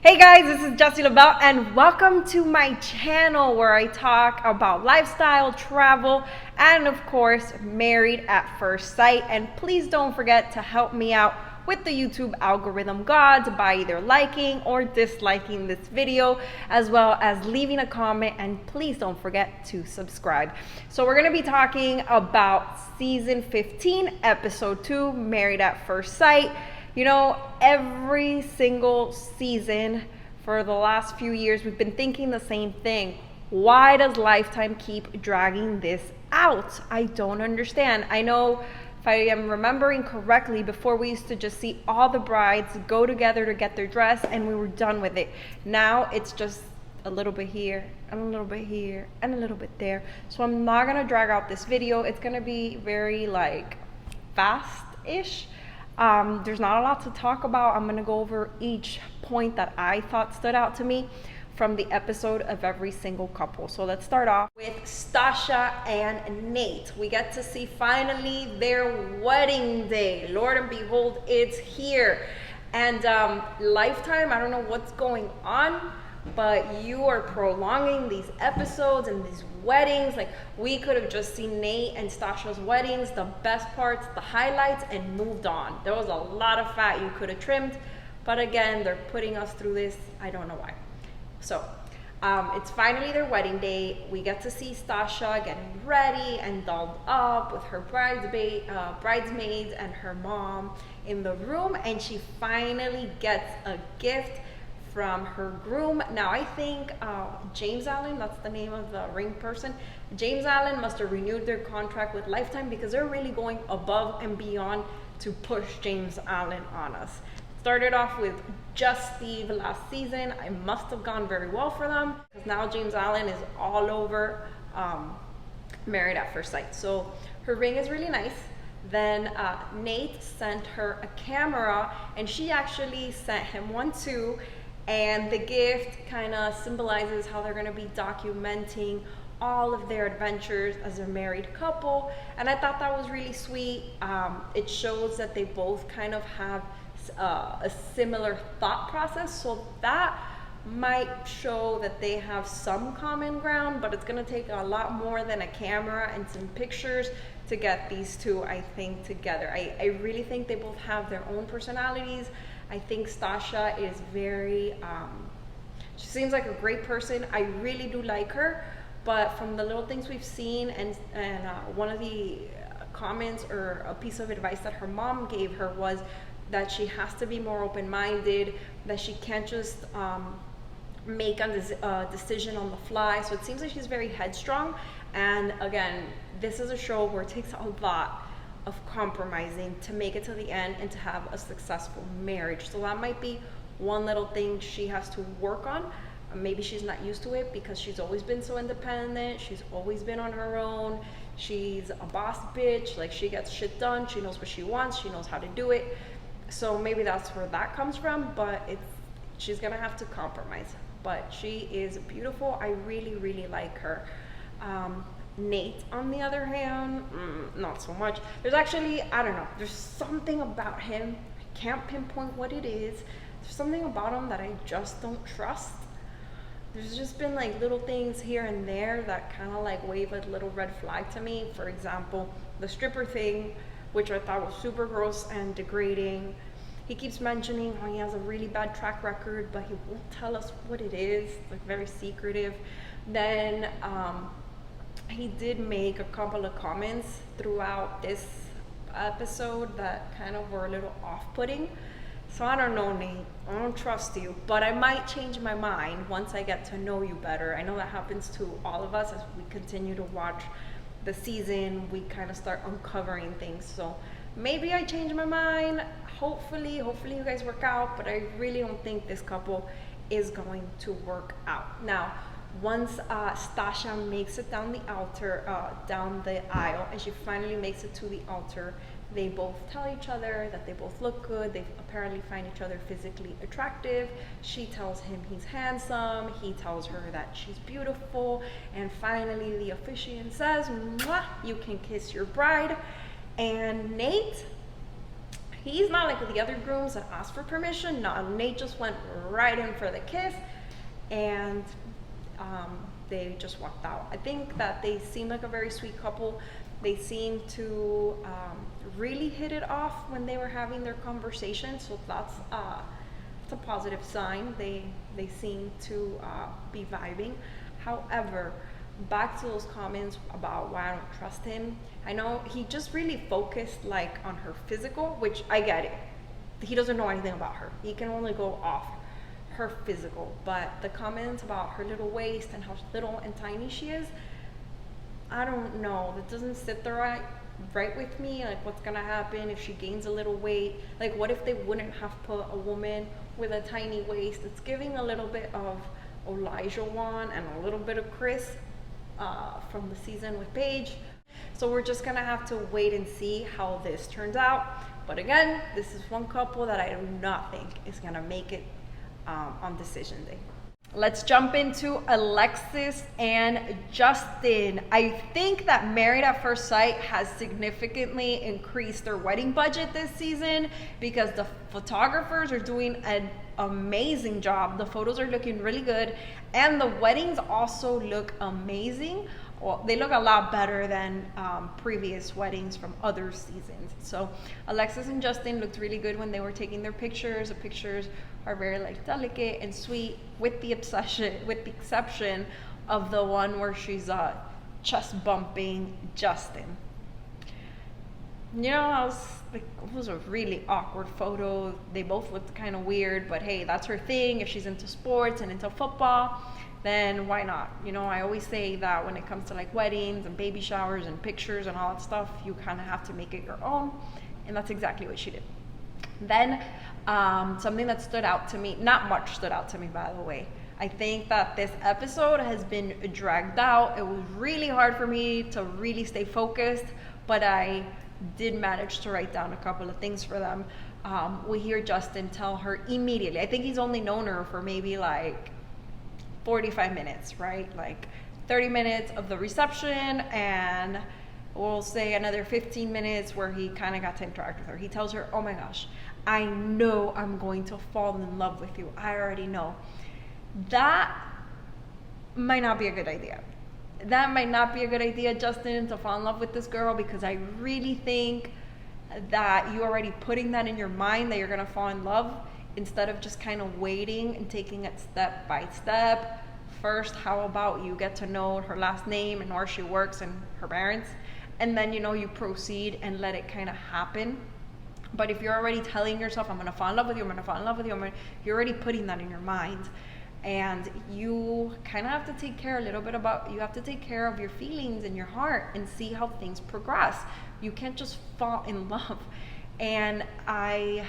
Hey guys, this is Jessie LaBelle and welcome to my channel where I talk about lifestyle, travel, and of course, married at first sight. And please don't forget to help me out with the YouTube algorithm gods by either liking or disliking this video, as well as leaving a comment, and please don't forget to subscribe. So we're going to be talking about season 15, episode 2, Married at First Sight. You know, every single season for the last few years, we've been thinking the same thing. Why does Lifetime keep dragging this out? I don't understand. I know, if I am remembering correctly, before we used to just see all the brides go together to get their dress and we were done with it. Now it's just a little bit here and a little bit here and a little bit there. So I'm not gonna drag out this video. It's gonna be very fast-ish. There's not a lot to talk about. I'm gonna go over each point that I thought stood out to me from the episode of every single couple. So let's start off with Sasha and Nate. We get to see finally their wedding day. Lord and behold, it's here. And Lifetime, I don't know what's going on, but you are prolonging these episodes and these weddings. We could have just seen Nate and Sasha's weddings, the best parts, the highlights, and moved on. There was a lot of fat you could have trimmed, but again, they're putting us through this. I don't know why. So it's finally their wedding day. We get to see Sasha getting ready and dolled up with her bridesmaids and her mom in the room, and she finally gets a gift from her groom. Now I think James Allen, that's the name of the ring person, James Allen must have renewed their contract with Lifetime because they're really going above and beyond to push James Allen on us. Started off with just Steve last season. I must have gone very well for them because now James Allen is all over Married at First Sight. So her ring is really nice. Then Nate sent her a camera and she actually sent him one too. And the gift kind of symbolizes how they're going to be documenting all of their adventures as a married couple. And I thought that was really sweet. It shows that they both kind of have a similar thought process. So that might show that they have some common ground, but it's going to take a lot more than a camera and some pictures to get these two, I think, together. I really think they both have their own personalities. I think Sasha is very, she seems like a great person. I really do like her, but from the little things we've seen and one of the comments or a piece of advice that her mom gave her was that she has to be more open-minded, that she can't just make a decision on the fly. So it seems like she's very headstrong. And again, this is a show where it takes a lot of compromising to make it to the end and to have a successful marriage. So that might be one little thing she has to work on. Maybe she's not used to it because she's always been so independent. She's always been on her own. She's a boss bitch. She gets shit done. She knows what she wants. She knows how to do it. So maybe that's where that comes from, but she's gonna have to compromise. But she is beautiful. I really, really like her. Nate, on the other hand, not so much. There's actually, I don't know, there's something about him. I can't pinpoint what it is. There's something about him that I just don't trust. There's just been little things here and there that kind of wave a little red flag to me. For example, the stripper thing, which I thought was super gross and degrading. He keeps mentioning how he has a really bad track record, but he won't tell us what it is. Very secretive. Then he did make a couple of comments throughout this episode that kind of were a little off-putting. So I don't know, Nate. I don't trust you, but I might change my mind once I get to know you better. I know that happens to all of us as we continue to watch the season. We kind of start uncovering things. So maybe I change my mind. Hopefully you guys work out, but I really don't think this couple is going to work out. Now, once Sasha makes it down the aisle, and she finally makes it to the altar, they both tell each other that they both look good. They apparently find each other physically attractive. She tells him he's handsome. He tells her that she's beautiful. And finally, the officiant says, "Mwah, you can kiss your bride." And Nate, He's not like the other grooms that asked for permission. No, Nate just went right in for the kiss, and they just walked out. I think that they seem like a very sweet couple. They seem to really hit it off when they were having their conversation, so that's a positive sign. They seem to be vibing. However, back to those comments about why I don't trust him. I know he just really focused like on her physical, which I get it. He doesn't know anything about her. He can only go off her physical. But the comments about her little waist and how little and tiny she is, I don't know. That doesn't sit there right with me. Like, what's gonna happen if she gains a little weight? Like, what if they wouldn't have put a woman with a tiny waist? It's giving a little bit of Elijah Wan and a little bit of Chris from the season with Paige. So we're just gonna have to wait and see how this turns out. But again, this is one couple that I do not think is gonna make it on decision day. Let's jump into Alexis and Justin. I think that Married at First Sight has significantly increased their wedding budget this season because the photographers are doing an amazing job. The photos are looking really good, and the weddings also look amazing. Well, they look a lot better than previous weddings from other seasons. So Alexis and Justin looked really good when they were taking their pictures. The pictures are very like delicate and sweet, with the exception of the one where she's chest bumping Justin. You know, it was a really awkward photo. They both looked kind of weird, but hey, that's her thing. If she's into sports and into football, then why not? You know, I always say that when it comes to like weddings and baby showers and pictures and all that stuff, you kind of have to make it your own, and that's exactly what she did. Then something that stood out to me, not much stood out to me, by the way. I think that this episode has been dragged out. It was really hard for me to really stay focused, but I did manage to write down a couple of things for them. We hear Justin tell her immediately. I think he's only known her for maybe like 45 minutes, right? Like 30 minutes of the reception, and we'll say another 15 minutes where he kind of got to interact with her. He tells her, oh my gosh, I know I'm going to fall in love with you. I already know. That might not be a good idea. That might not be a good idea, Justin, to fall in love with this girl, because I really think that you're already putting that in your mind that you're going to fall in love, instead of just kind of waiting and taking it step by step. First, how about you get to know her last name and where she works and her parents, and then, you know, you proceed and let it kind of happen. But if you're already telling yourself, I'm going to fall in love with you, I'm going to fall in love with you, you're already putting that in your mind. And you kind of have to take care you have to take care of your feelings and your heart and see how things progress. You can't just fall in love. And I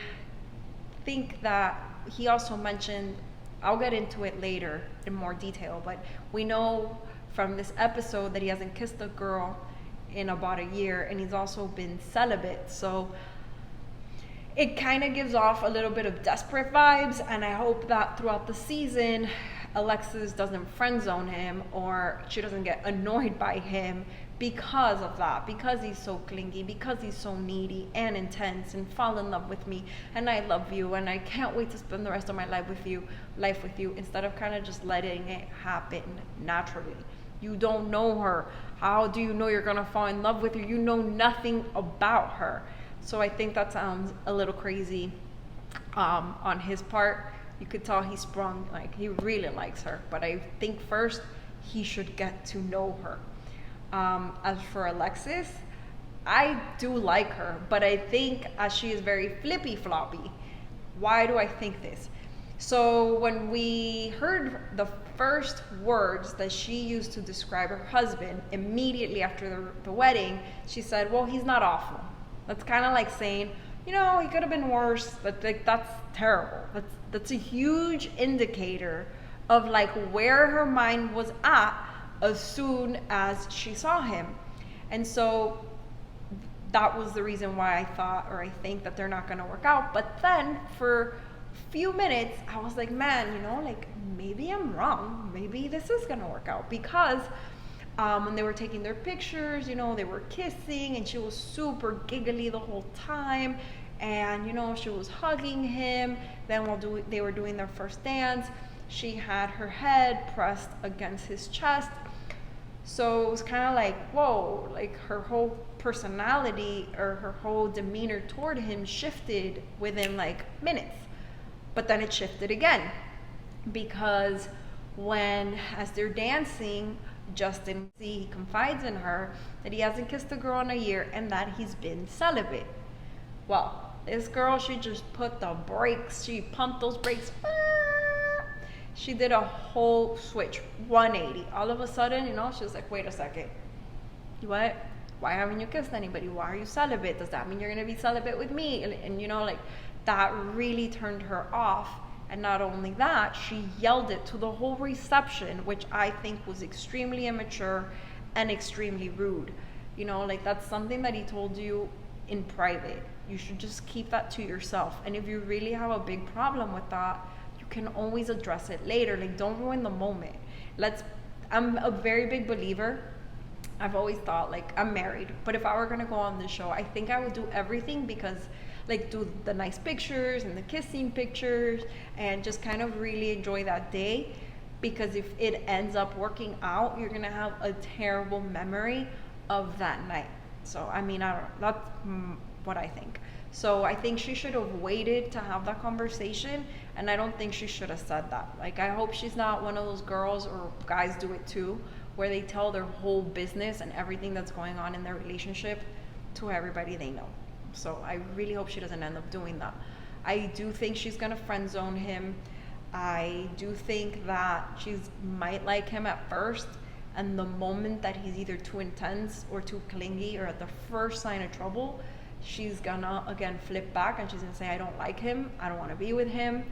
think that he also mentioned, I'll get into it later in more detail, but we know from this episode that he hasn't kissed a girl in about a year, and he's also been celibate. So it kind of gives off a little bit of desperate vibes, and I hope that throughout the season, Alexis doesn't friend zone him, or she doesn't get annoyed by him because of that, because he's so clingy, because he's so needy and intense and fall in love with me, and I love you, and I can't wait to spend the rest of my life with you, instead of kind of just letting it happen naturally. You don't know her. How do you know you're gonna fall in love with her? You know nothing about her. So I think that sounds a little crazy on his part. You could tell he's sprung, like he really likes her, but I think first he should get to know her. As for Alexis, I do like her, but I think she is very flippy floppy. Why do I think this? So when we heard the first words that she used to describe her husband immediately after the wedding, she said, well, he's not awful. That's kind of like saying, you know, he could have been worse, but like, that's terrible. That's a huge indicator of like where her mind was at as soon as she saw him. And so that was the reason why I think that they're not going to work out. But then for a few minutes, I was like, man, you know, like maybe I'm wrong. Maybe this is going to work out, because when they were taking their pictures, you know, they were kissing and she was super giggly the whole time. and she was hugging him. Then while they were doing their first dance, she had her head pressed against his chest. So it was kind of like, whoa, like her whole personality or her whole demeanor toward him shifted within like minutes. But then it shifted again, because as they're dancing, Justin, he confides in her that he hasn't kissed a girl in a year and that he's been celibate. Well, this girl, she just put the brakes, she pumped those brakes. She did a whole switch, 180. All of a sudden, she was like, wait a second. What? Why haven't you kissed anybody? Why are you celibate? Does that mean you're going to be celibate with me? And like that really turned her off. And not only that, she yelled it to the whole reception, which I think was extremely immature and extremely rude. Like that's something that he told you in private. You should just keep that to yourself. And if you really have a big problem with that, you can always address it later. Like, don't ruin the moment. I'm a very big believer. I've always thought, like, I'm married, but if I were gonna go on this show, I think I would do everything because, like, do the nice pictures and the kissing pictures and just kind of really enjoy that day. Because if it ends up working out, you're gonna have a terrible memory of that night. So, I mean, that's what I think. So I think she should have waited to have that conversation, and I don't think she should have said that. Like, I hope she's not one of those girls, or guys do it too, where they tell their whole business and everything that's going on in their relationship to everybody they know. So I really hope she doesn't end up doing that. I do think she's gonna friend zone him. I do think that she might like him at first, and the moment that he's either too intense or too clingy, or at the first sign of trouble, she's gonna again flip back and she's gonna say, I don't like him, I don't want to be with him.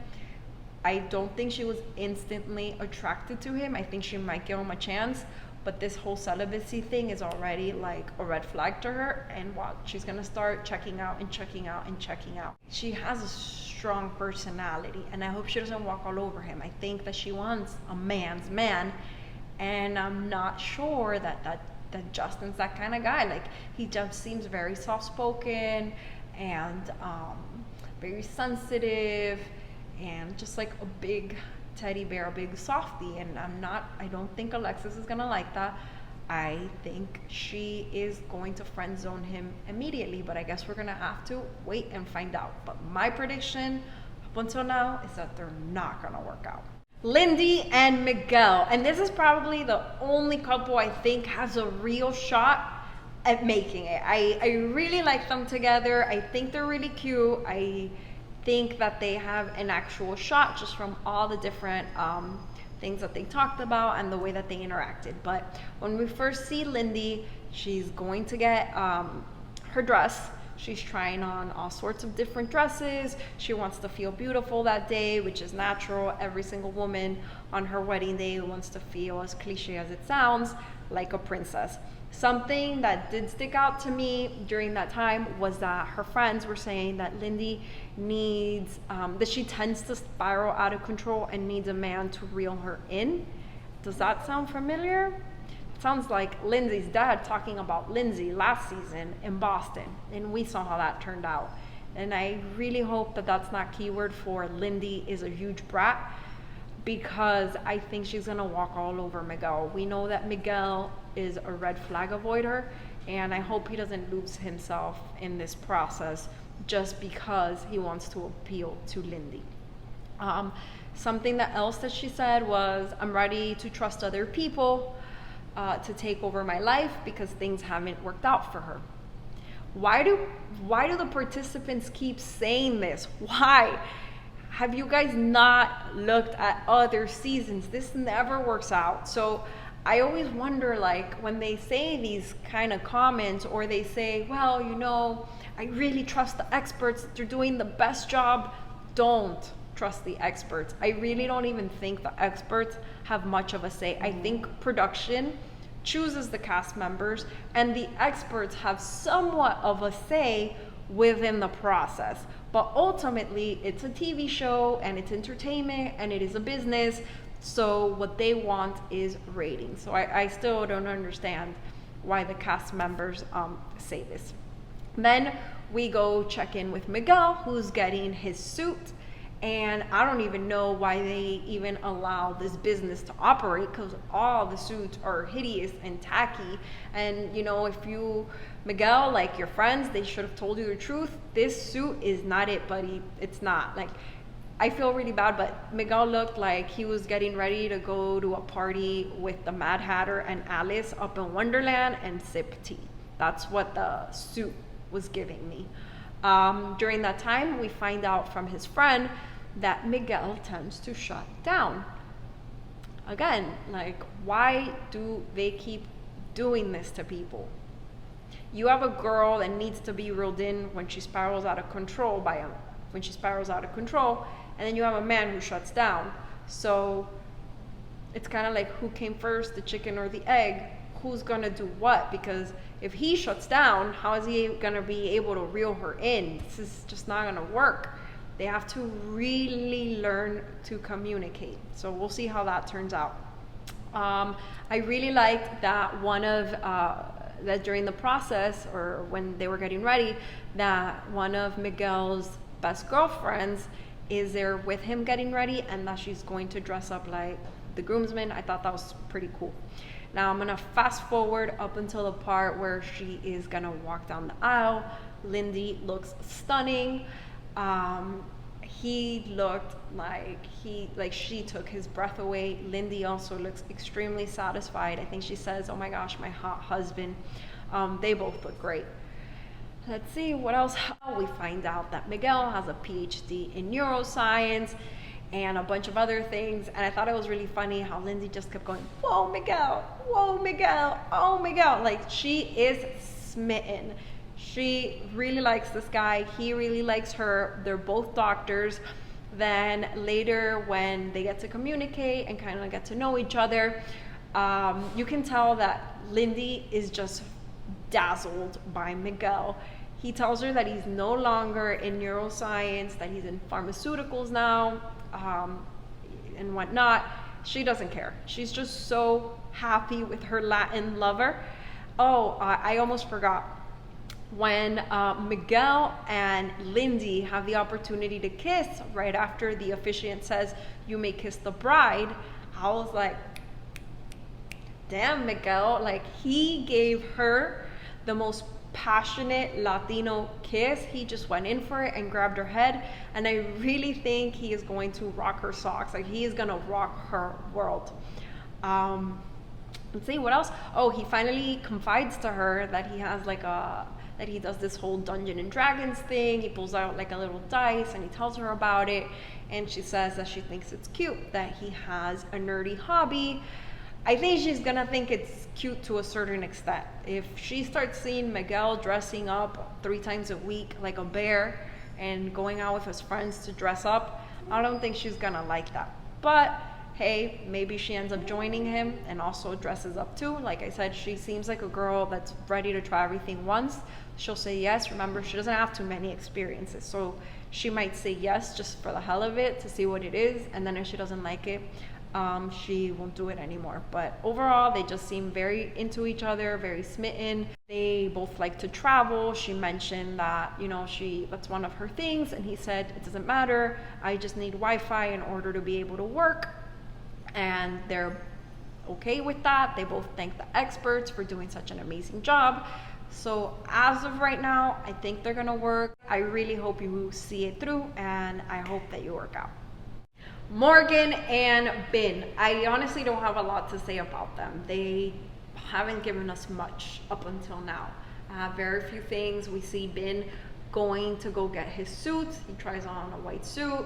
I don't think she was instantly attracted to him. I think she might give him a chance, but this whole celibacy thing is already like a red flag to her, and she's gonna start checking out and checking out and checking out. She has a strong personality, and I hope she doesn't walk all over him. I think that she wants a man's man, and I'm not sure that Justin's that kind of guy. Like, he just seems very soft-spoken and very sensitive and just like a big teddy bear, a big softie. And I don't think Alexis is gonna like that. I think she is going to friend zone him immediately, but I guess we're gonna have to wait and find out. But my prediction up until now is that they're not gonna work out. Lindsey and Miguel, and this is probably the only couple I think has a real shot at making it. I really like them together. I think they're really cute. I think that they have an actual shot just from all the different things that they talked about and the way that they interacted. But when we first see Lindsey, she's going to get her dress. She's trying on all sorts of different dresses. She wants to feel beautiful that day, which is natural. Every single woman on her wedding day wants to feel, as cliche as it sounds, like a princess. Something that did stick out to me during that time was that her friends were saying that Lindsey needs, that she tends to spiral out of control and needs a man to reel her in. Does that sound familiar? Sounds like Lindsey's dad talking about Lindsey last season in Boston, and we saw how that turned out. And I really hope that that's not keyword for Lindsey is a huge brat, because I think she's gonna walk all over Miguel. We know that Miguel is a red flag avoider, and I hope he doesn't lose himself in this process just because he wants to appeal to Lindsey. Something else that she said was, I'm ready to trust other people to take over my life because things haven't worked out for her. Why do the participants keep saying this? Why? Have you guys not looked at other seasons? This never works out. So I always wonder, like, when they say these kind of comments, or they say, well, I really trust the experts, they're doing the best job. Don't trust the experts. I really don't even think the experts have much of a say. I think production chooses the cast members, and the experts have somewhat of a say within the process. But ultimately, it's a TV show, and it's entertainment, and it is a business. So what they want is ratings. So I still don't understand why the cast members say this. Then we go check in with Miguel, who's getting his suit. And I don't even know why they even allow this business to operate, because all the suits are hideous and tacky. And you know, Miguel, like your friends, they should have told you the truth. This suit is not it, buddy. It's not. Like, I feel really bad, but Miguel looked like he was getting ready to go to a party with the Mad Hatter and Alice up in Wonderland and sip tea. That's what the suit was giving me. During that time, we find out from his friend that Miguel tends to shut down. Again, like, why do they keep doing this to people? You have a girl that needs to be reeled in when she spirals out of control and then you have a man who shuts down. So it's kind of like, who came first, the chicken or the egg? Who's gonna do what? Because if he shuts down, how is he gonna be able to reel her in? This is just not gonna work. They have to really learn to communicate. So we'll see how that turns out. I really liked that that during the process, or when they were getting ready, that one of Miguel's best girlfriends is there with him getting ready, and that she's going to dress up like the groomsman. I thought that was pretty cool. Now I'm gonna fast forward up until the part where she is gonna walk down the aisle. Lindsey looks stunning. He looked like she took his breath away. Lindsey also looks extremely satisfied. I think she says, "Oh my gosh, my hot husband." They both look great. Let's see what else. We find out that Miguel has a PhD in neuroscience and a bunch of other things. And I thought it was really funny how Lindsey just kept going, "Whoa, Miguel, whoa, Miguel, oh, Miguel." Like, she is smitten. She really likes this guy. He really likes her. They're both doctors. Then later, when they get to communicate and kind of get to know each other, you can tell that Lindsey is just dazzled by Miguel. He tells her that he's no longer in neuroscience, that he's in pharmaceuticals now, and whatnot. She doesn't care. She's just so happy with her Latin lover. Oh, I almost forgot. When Miguel and Lindsey have the opportunity to kiss right after the officiant says, "You may kiss the bride," I was like, damn, Miguel. Like, he gave her the most passionate Latino kiss. He just went in for it and grabbed her head, and I really think he is going to rock her socks. Like, he is gonna rock her world. Let's see what else. Oh, he finally confides to her that he has that he does this whole Dungeons and Dragons thing. He pulls out like a little dice and he tells her about it, and she says that she thinks it's cute that he has a nerdy hobby. I think she's gonna think it's cute to a certain extent. If she starts seeing Miguel dressing up 3 times a week like a bear and going out with his friends to dress up, I don't think she's gonna like that. But hey, maybe she ends up joining him and also dresses up too. Like I said, she seems like a girl that's ready to try everything once. She'll say yes. Remember, she doesn't have too many experiences, so she might say yes just for the hell of it to see what it is, and then if she doesn't like it, she won't do it anymore. But overall, they just seem very into each other, very smitten. They both like to travel. She mentioned that, that's one of her things, and he said, "It doesn't matter, I just need Wi-Fi in order to be able to work." And they're okay with that. They both thank the experts for doing such an amazing job. So as of right now, I think they're gonna work. I really hope you see it through, and I hope that you work out. Morgan and Ben. I honestly don't have a lot to say about them. They haven't given us much up until now. Very few things. We see Ben going to go get his suit. He tries on a white suit.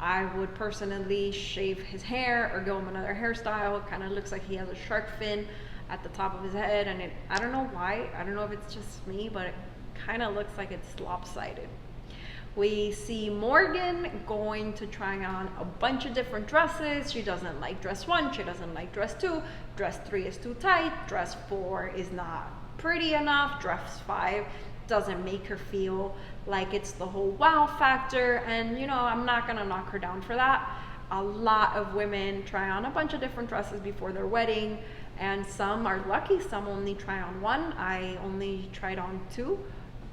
I would personally shave his hair or give him another hairstyle. It kind of looks like he has a shark fin at the top of his head, and I don't know why. I don't know if it's just me, but it kind of looks like it's lopsided. We see Morgan going to try on a bunch of different dresses. She doesn't like dress 1, she doesn't like dress 2, dress 3 is too tight, dress 4 is not pretty enough, dress 5 doesn't make her feel like it's the whole wow factor, and I'm not gonna knock her down for that. A lot of women try on a bunch of different dresses before their wedding, and some are lucky, some only try on 1. I only tried on 2,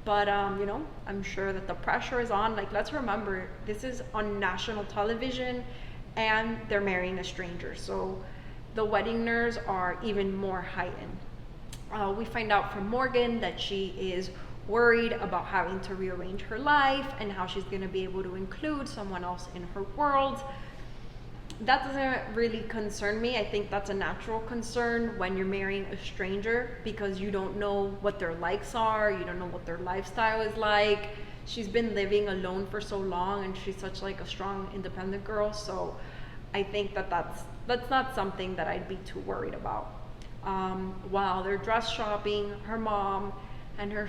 But you know, I'm sure that the pressure is on. Like, let's remember, this is on national television and they're marrying a stranger, so the wedding nerves are even more heightened. We find out from Morgan that she is worried about having to rearrange her life and how she's going to be able to include someone else in her world. That doesn't really concern me. I think that's a natural concern when you're marrying a stranger, because you don't know what their likes are, you don't know what their lifestyle is like. She's been living alone for so long, and she's such like a strong, independent girl. So I think that that's not something that I'd be too worried about. While they're dress shopping, her mom and her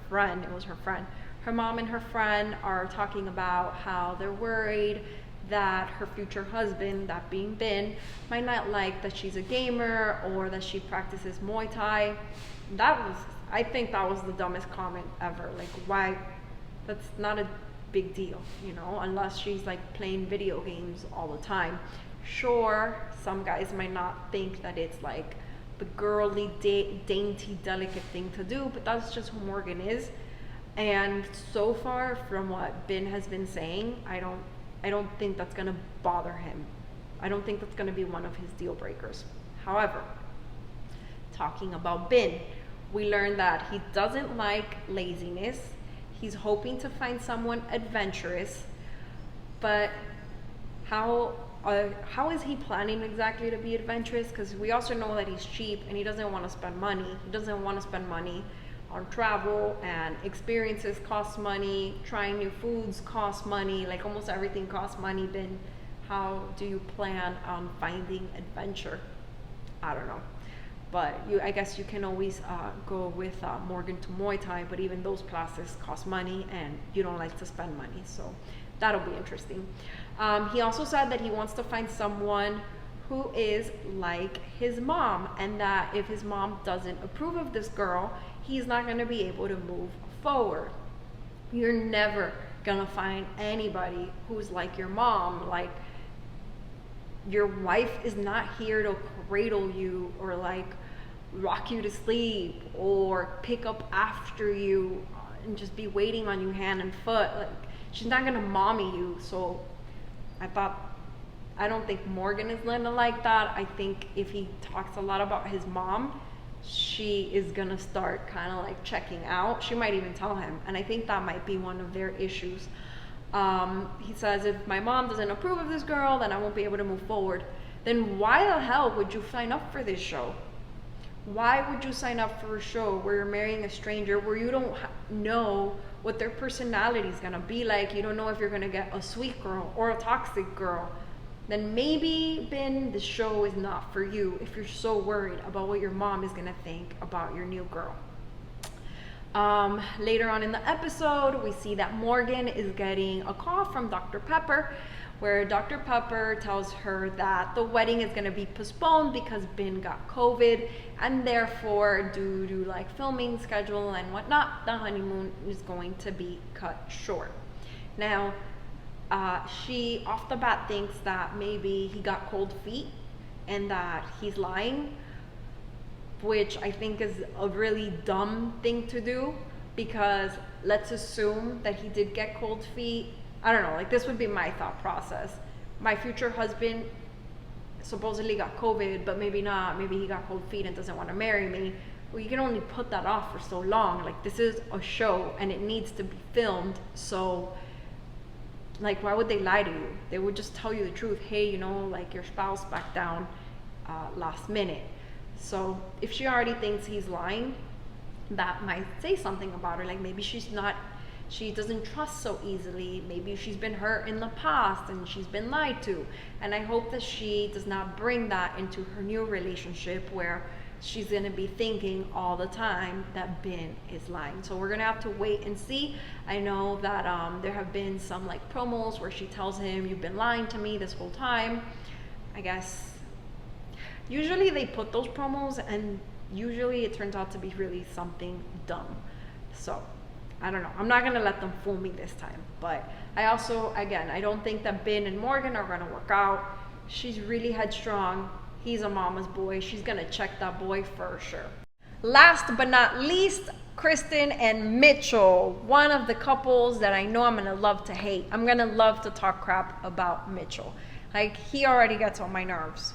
friend, it was her friend, her mom and her friend are talking about how they're worried that her future husband, that being Ben, might not like that she's a gamer or that she practices Muay Thai. I think that was the dumbest comment ever. Like, why? That's not a big deal, you know, unless she's like playing video games all the time. Sure, some guys might not think that it's like the girly, dainty, delicate thing to do, but that's just who Morgan is. And so far, from what Ben has been saying, I don't think that's gonna bother him. I don't think that's gonna be one of his deal breakers. However, talking about Ben, we learned that he doesn't like laziness. He's hoping to find someone adventurous, but how is he planning exactly to be adventurous? Because we also know that he's cheap and he doesn't want to spend money. He doesn't want to spend money on travel, and experiences cost money, trying new foods costs money, like almost everything costs money. Then how do you plan on finding adventure? I don't know. But I guess you can always go with Morgan to Muay Thai, but even those classes cost money and you don't like to spend money, so that'll be interesting. He also said that he wants to find someone who is like his mom, and that if his mom doesn't approve of this girl, he's not going to be able to move forward. You're never going to find anybody who's like your mom. Like, your wife is not here to cradle you or like rock you to sleep or pick up after you and just be waiting on you hand and foot. Like, she's not gonna mommy you. So I don't think Morgan is gonna like that. I think if he talks a lot about his mom, she is gonna start kind of like checking out. She might even tell him, and I think that might be one of their issues. He says, if my mom doesn't approve of this girl, then I won't be able to move forward. Then why the hell would you sign up for this show? Why would you sign up for a show where you're marrying a stranger, where you don't know what their personality is gonna be like? You don't know if you're gonna get a sweet girl or a toxic girl. Then maybe, Ben, the show is not for you if you're so worried about what your mom is gonna think about your new girl. Later on in the episode, we see that Morgan is getting a call from Dr. Pepper, where Dr. Pepper tells her that the wedding is going to be postponed because Ben got COVID, and therefore, due to like filming schedule and whatnot, the honeymoon is going to be cut short. Now, she off the bat thinks that maybe he got cold feet and that he's lying, which I think is a really dumb thing to do, because let's assume that he did get cold feet. I don't know, like, this would be my thought process. My future husband supposedly got COVID, but maybe not. Maybe he got cold feet and doesn't want to marry me. Well, you can only put that off for so long. Like, this is a show and it needs to be filmed. So, like, why would they lie to you? They would just tell you the truth. Hey, you know, like, your spouse backed down last minute. So if she already thinks he's lying, that might say something about her. Like, maybe she doesn't trust so easily. Maybe she's been hurt in the past and she's been lied to. And I hope that she does not bring that into her new relationship, where she's gonna be thinking all the time that Ben is lying. So we're gonna have to wait and see. I know that there have been some like promos where she tells him, you've been lying to me this whole time. I guess usually they put those promos and usually it turns out to be really something dumb. So I don't know. I'm not going to let them fool me this time. But I also, again, I don't think that Ben and Morgan are going to work out. She's really headstrong. He's a mama's boy. She's going to check that boy for sure. Last but not least, Kristin and Mitchell, one of the couples that I know I'm gonna love to hate. I'm gonna love to talk crap about Mitchell. Like, he already gets on my nerves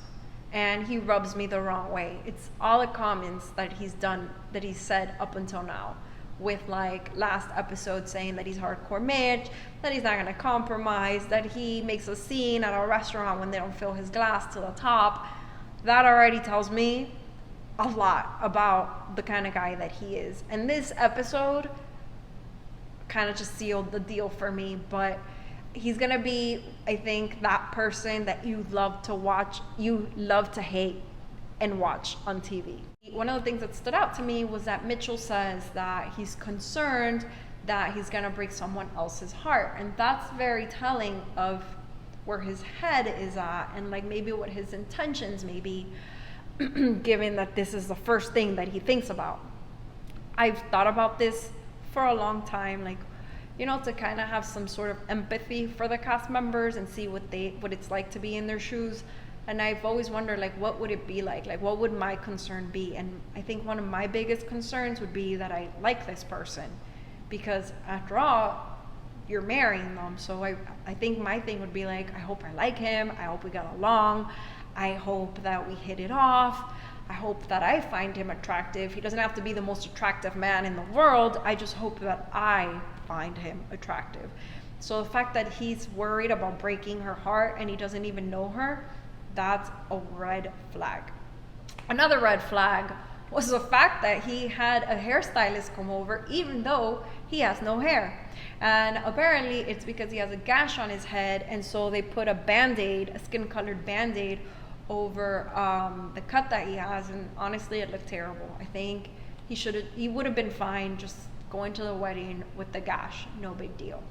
and he rubs me the wrong way. It's all the comments that he's done, that he's said up until now, with like last episode saying that he's hardcore Mitch, that he's not gonna compromise, that he makes a scene at a restaurant when they don't fill his glass to the top. That already tells me a lot about the kind of guy that he is. And this episode kind of just sealed the deal for me, but he's gonna be, I think, that person that you love to watch, you love to hate and watch on TV. One of the things that stood out to me was that Mitchell says that he's concerned that he's gonna break someone else's heart, and that's very telling of where his head is at and like maybe what his intentions may be, given that this is the first thing that he thinks about. I've thought about this for a long time, like, you know, to kind of have some sort of empathy for the cast members and see what it's like to be in their shoes. And I've always wondered, like, what would it be like what would my concern be? And I think one of my biggest concerns would be that I like this person, because after all, you're marrying them. So I think my thing would be like, I hope I like him, I hope we got along, I hope that we hit it off, I hope that I find him attractive. He doesn't have to be the most attractive man in the world, I just hope that I find him attractive. So the fact that he's worried about breaking her heart and he doesn't even know her, that's a red flag. Another red flag was the fact that he had a hairstylist come over even though he has no hair. And apparently it's because he has a gash on his head, and so they put a band-aid, a skin-colored band-aid over the cut that he has, and honestly it looked terrible. I think he would have been fine just going to the wedding with the gash, no big deal.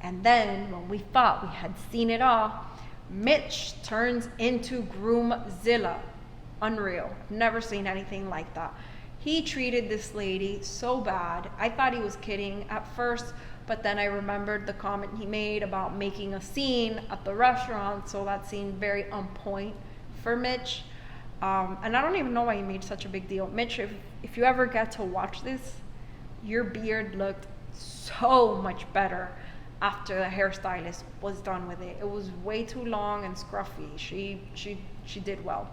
And then when we thought we had seen it all, Mitch turns into Groomzilla. Unreal. Never seen anything like that. He treated this lady so bad. I thought he was kidding at first, but then I remembered the comment he made about making a scene at the restaurant, so that seemed very on point for Mitch. And I don't even know why he made such a big deal. Mitch, if you ever get to watch this, your beard looked so much better after the hairstylist was done with it. It was way too long and scruffy. She did well.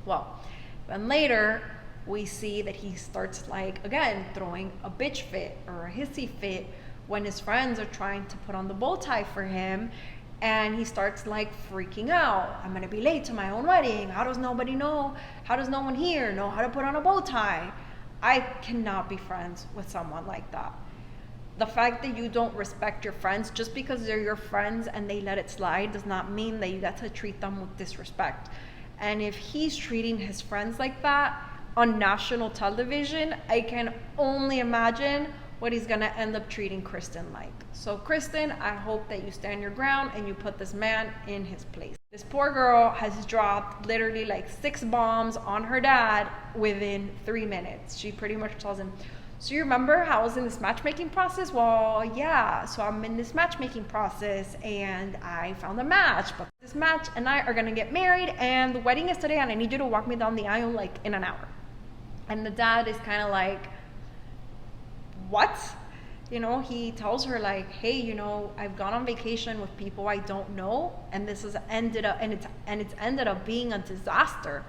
Well, then later we see that he starts, like, again, throwing a bitch fit or a hissy fit when his friends are trying to put on the bow tie for him, and he starts like freaking out. I'm gonna be late to my own wedding. How does nobody know? How does no one here know how to put on a bow tie? I cannot be friends with someone like that. The fact that you don't respect your friends just because they're your friends and they let it slide does not mean that you got to treat them with disrespect. And if he's treating his friends like that on national television, I can only imagine what he's gonna end up treating Kristin like. So Kristin, I hope that you stand your ground and you put this man in his place. This poor girl has dropped literally like 6 bombs on her dad within 3 minutes. She pretty much tells him, so you remember how I was in this matchmaking process? Well, yeah, so I'm in this matchmaking process and I found a match, but this match and I are gonna get married and the wedding is today and I need you to walk me down the aisle like in an hour. And the dad is kind of like, what? You know, he tells her like, hey, you know, I've gone on vacation with people I don't know, and this has ended up, and it's ended up being a disaster.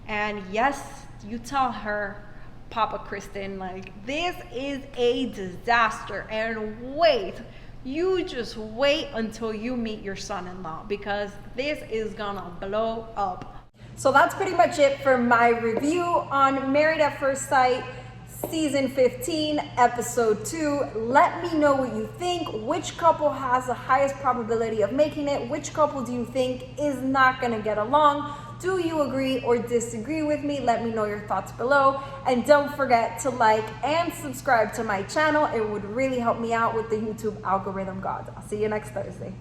And yes, you tell her, Papa Kristin, like, this is a disaster, and wait, you just wait until you meet your son-in-law, because this is gonna blow up. So that's pretty much it for my review on Married at First Sight Season 15, Episode 2. Let me know what you think. Which couple has the highest probability of making it? Which couple do you think is not going to get along? Do you agree or disagree with me? Let me know your thoughts below. And don't forget to like and subscribe to my channel. It would really help me out with the YouTube algorithm gods. I'll see you next Thursday.